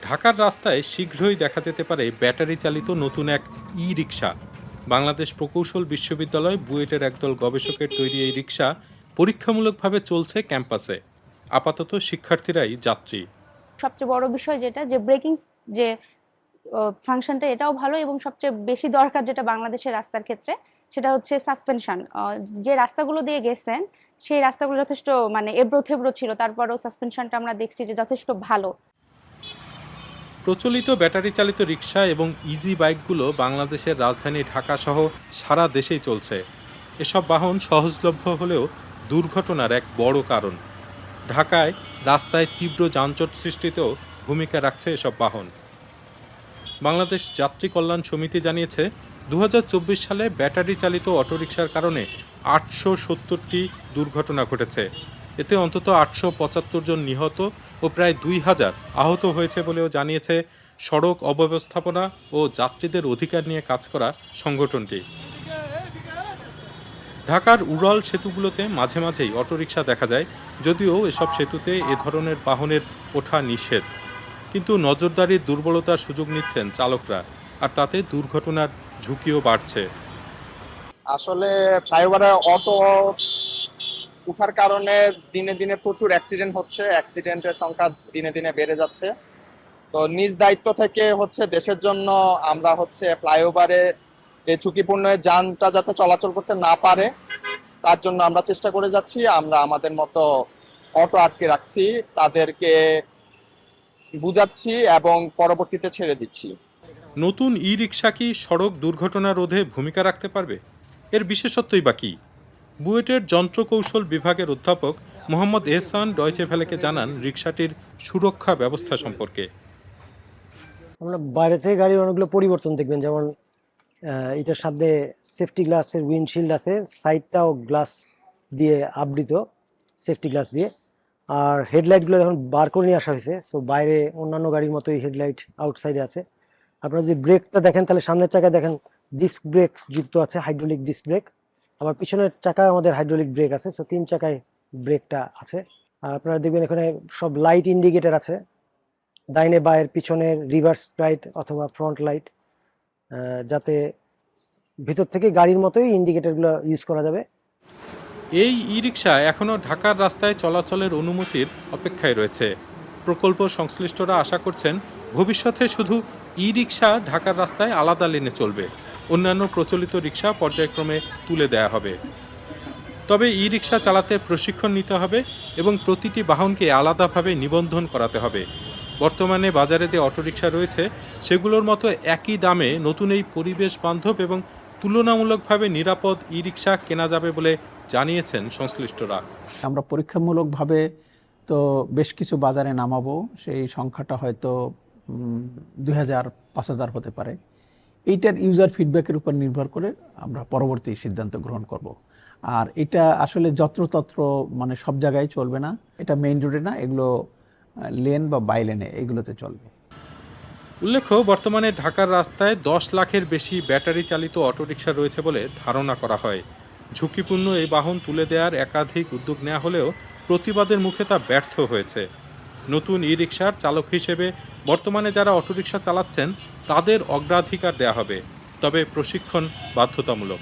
ঢাকার রাস্তায় শীঘ্রই দেখা যেতে পারে ব্যাটারি চালিত নতুন এক ই রিক্সা। বাংলাদেশ প্রকৌশল বিশ্ববিদ্যালয় বুয়েটের একদল গবেষকের তৈরি এই রিক্সা পরীক্ষামূলকভাবে চলছে ক্যাম্পাসে। আপাতত শিক্ষার্থীরাই যাত্রী। সবচেয়ে বড় বিষয় যেটা যে ব্রেকিং যে ফাংশনটা এটাও ভালো, এবং সবচেয়ে বেশি দরকার যেটা বাংলাদেশের রাস্তার ক্ষেত্রে সেটা হচ্ছে সাসপেনশন। যে রাস্তাগুলো দিয়ে গেছেন সেই রাস্তাগুলো যথেষ্ট এবড়ো থেবড়ো ছিল, তারপরেও সাসপেনশনটা আমরা দেখছি যে যথেষ্ট ভালো। প্রচলিত ব্যাটারি চালিত রিক্সা এবং ইজি বাইকগুলো বাংলাদেশের রাজধানী ঢাকা সহ সারা দেশেই চলছে। এসব বাহন সহজলভ্য হলেও দুর্ঘটনার এক বড় কারণ। ঢাকায় রাস্তায় তীব্র যানজট সৃষ্টিতেও ভূমিকা রাখছে এসব বাহন। বাংলাদেশ যাত্রী কল্যাণ সমিতি জানিয়েছে 2024 সালে ব্যাটারি চালিত অটোরিকশার কারণে 870টি দুর্ঘটনা ঘটেছে। এতে অন্তত 875 জন নিহত ও প্রায় 2000 আহত হয়েছে বলেও জানিয়েছে সড়ক অব্যবস্থাপনা ও যাত্রীদের অধিকার নিয়ে কাজ করা সংগঠনটি। ঢাকার উড়াল সেতুগুলোতে মাঝে মাঝেই অটোরিকশা দেখা যায়, যদিও এসব সেতুতে এ ধরনের বাহনের ওঠা নিষেধ। কিন্তু নজরদারির দুর্বলতার সুযোগ নিচ্ছেন চালকরা, আর তাতে দুর্ঘটনার ঝুঁকিও বাড়ছে। আসলে ফ্লাইওভারে অটো উঠার কারণে দিনে দিনে প্রচুর অ্যাক্সিডেন্ট হচ্ছে, অ্যাক্সিডেন্টের সংখ্যা দিনে দিনে বেড়ে যাচ্ছে। তো নিজ দায়িত্ব থেকে দেশের জন্য আমরা ফ্লাইওভারে এই ঝুঁকিপূর্ণ যানটা যাতে চলাচল করতে না পারে তার জন্য আমরা চেষ্টা করে যাচ্ছি। আমরা আমাদের মতো অটো আটকে রাখছি, তাদেরকে বুঝাচ্ছি এবং পরবর্তীতে ছেড়ে দিচ্ছি। নতুন ই রিক্সা কি সড়ক দুর্ঘটনা রোধে ভূমিকা রাখতে পারবে? এর বিশেষত্বই বা কি? বুয়েটের যন্ত্রকৌশল বিভাগের অধ্যাপক মোহাম্মদ এহসান ডয়চে ভেলেকে জানান রিক্সাটির সুরক্ষা ব্যবস্থা সম্পর্কে। আমরা বাইরে থেকে গাড়ির অনেকগুলো পরিবর্তন দেখবেন, যেমন এটার সাথে সেফটি গ্লাসের উইন্ডশিল্ড আছে, সাইডটাও গ্লাস দিয়ে আবৃত, সেফটি গ্লাস দিয়ে। আর হেডলাইটগুলো যখন বার করে নিয়ে আসা হয়েছে, সো বাইরে অন্যান্য গাড়ির মতোই হেডলাইট আউটসাইডে আছে। আপনারা যদি ব্রেকটা দেখেন তাহলে সামনের চাকায় দেখেন ডিস্ক ব্রেক যুক্ত আছে, হাইড্রোলিক ডিস্ক ব্রেক। আবার পিছনের চাকায় আমাদের হাইড্রোলিক ব্রেক আছে, সো 3 চাকায় ব্রেকটা আছে। আর আপনারা দেখবেন এখানে সব লাইট ইন্ডিকেটর আছে, ডাইনে বায়ের পিছনের রিভার্স লাইট অথবা ফ্রন্ট লাইট, যাতে ভিতর থেকে গাড়ির মতোই ইন্ডিকেটরগুলো ইউজ করা যাবে। এই ই রিক্সা এখনও ঢাকার রাস্তায় চলাচলের অনুমতির অপেক্ষায় রয়েছে। প্রকল্প সংশ্লিষ্টরা আশা করছেন ভবিষ্যতে শুধু ই রিক্সা ঢাকার রাস্তায় আলাদা লেনে চলবে, অন্যান্য প্রচলিত রিক্সা পর্যায়ক্রমে তুলে দেয়া হবে। তবে ই রিক্সা চালাতে প্রশিক্ষণ নিতে হবে এবং প্রতিটি বাহনকে আলাদাভাবে নিবন্ধন করাতে হবে। বর্তমানে বাজারে যে অটোরিকশা রয়েছে সেগুলোর মতো একই দামে নতুন এই পরিবেশ বান্ধব এবং তুলনামূলকভাবে নিরাপদ ই রিক্সা কেনা যাবে বলে জানিয়েছেন সংশ্লিষ্টরা। আমরা পরীক্ষামূলকভাবে তো বেশ কিছু বাজারে নামাবো, সেই সংখ্যাটা হয়তো 2000-5000 হতে পারে। এইটার ইউজার ফিডব্যাকের উপর নির্ভর করে আমরা পরবর্তী সিদ্ধান্ত গ্রহণ করব। আর এটা আসলে যত্রতত্র সব জায়গায় চলবে না, এটা মেইন রোডে না, এগুলো লেন বা বাই লেনে এগুলোতে চলবে। উল্লেখ্য, বর্তমানে ঢাকার রাস্তায় 10 লাখের বেশি ব্যাটারি চালিত অটোরিকশা রয়েছে বলে ধারণা করা হয়। ঝুঁকিপূর্ণ এই বাহন তুলে দেওয়ার একাধিক উদ্যোগ নেওয়া হলেও প্রতিবাদের মুখে তা ব্যর্থ হয়েছে। নতুন ই রিকশার চালক হিসেবে বর্তমানে যারা অটোরিকশা চালাচ্ছেন তাদের অগ্রাধিকার দেওয়া হবে, তবে প্রশিক্ষণ বাধ্যতামূলক।